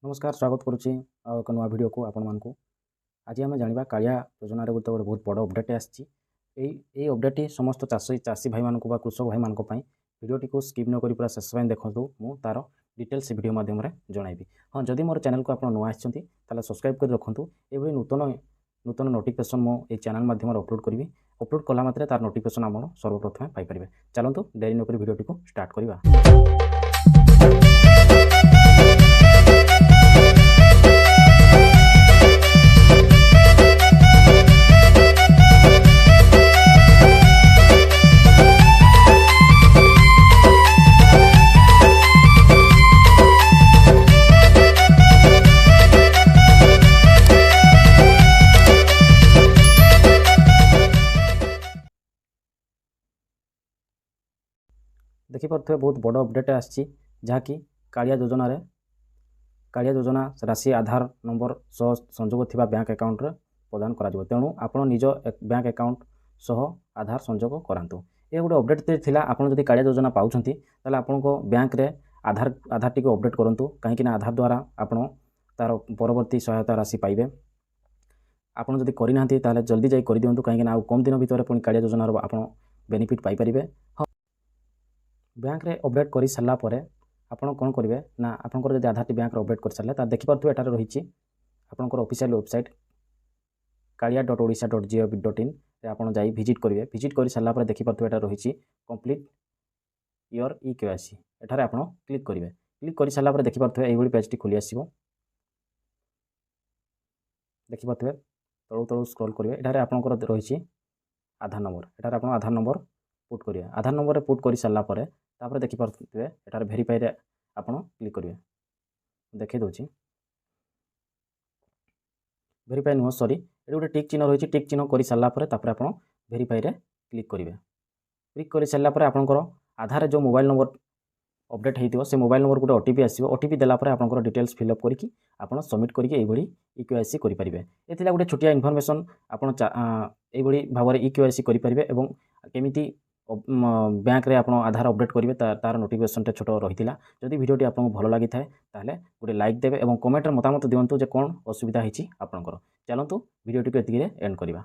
नमस्कार स्वागत करुच्ची एक नुआ वीडियो को आपण मानकु आज आम जाना कालिया योजना गोटे बहुत बड़ अपडेट आसी अपडेट समस्त चाषी भाई मानक कृषक भाई मानक वीडियो को स्किप न करी पूरा शेष देखो मु तार डिटेल्स वीडियो माध्यम जनइबी। हाँ जदि मोर चैनल को आप नुआ आछंती ताले सब्सक्राइब कर रखु ये नूतन नूतन नोटिफिकेशन मो ये चैनल माध्यम अपलोड करी अपलोड कला मात्रे तार नोटिफिकेशन आप सर्वप्रथम पाइपर। चलतु देरी नक वीडियो को स्टार्ट करवा। देखिपे बहुत बड़ अपडेट आसी जहाँकि कालिया योजना राशि आधार नंबर सह संजोग थिबा बैंक अकाउंट रे प्रदान करा जिवो। तेणु आपण निज बैंक अकाउंट सह आधार संजोग करांतु। ये गोटे अपडेट थिला आपण जदि कालिया योजना पाउछंती ताले आपण को बैंक रे आधार टी अपडेट करंतु कहीं आधार द्वारा आपण तार परवर्ती सहायता राशि पाइबे। आपण जदि करि नांती ताले जल्दी जाई करि दियंतु कहीं आ कम दिन भितर पुणी कालिया योजना रो आपण बेनिफिट पाइ परिबे। बैंक रे अपडेट कर सारा पर आपड़ कौन करेंगे ना आपंकर जब आधार टी बैंक अपडेट कर सारे देखिपे एटार रही आपंकर ऑफिशियल वेबसाइट kalia.odisha.gov.in आप विजिट करेंगे। विजिट कर सारा पर देखिपे एटार रही कंप्लीट योर eKYC एठार आप क्लिक करेंगे। क्लिक कर सारा पर देखिपे ये पेज टी खोली आसो। देखिपे तलू तलू स्क्रॉल करेंगे। एठार आपंकर रही आधार नंबर एठार आप आधार नंबर पुट करेंगे। आधार नंबर पुट कर सारा पर तापर देखिपे एटार भेरीफाई रे आपण क्लिक करेंगे। देखै दोची भेरीफाई नुह सॉरी ये गोटे टिक चिन्ह रही टिक चिन्ह कर सारा पर तापर आपण भेरीफाई रे क्लिक करेंगे। क्लिक कर सारा पर आपंकर आधार जो मोबाइल नंबर अपडेट होइतिबो से मोबाइल नंबर गोटे ओटीपी आसीबो। ओटीपी देला पर आपंकर डिटेल्स फिलअप करके आपण सबमिट करके एभली eKYC करि परिबे। एथिला गोटे छोटिया इनफॉरमेशन आपण एभली भाव रे eKYC करि परिबे एवं केमिति बैंक रे आपण आधार अपडेट करेंगे तार नोटिफिकेशन टे छोट रही है। जदि वीडियोटी आपको भल लगी थाए ताहले गोटे लाइक देवे और कमेंट रे मतामत दियंतु जे कोन असुविधा होईची आपनकर। चलंतु वीडियोटी को एतिके एंड करवा।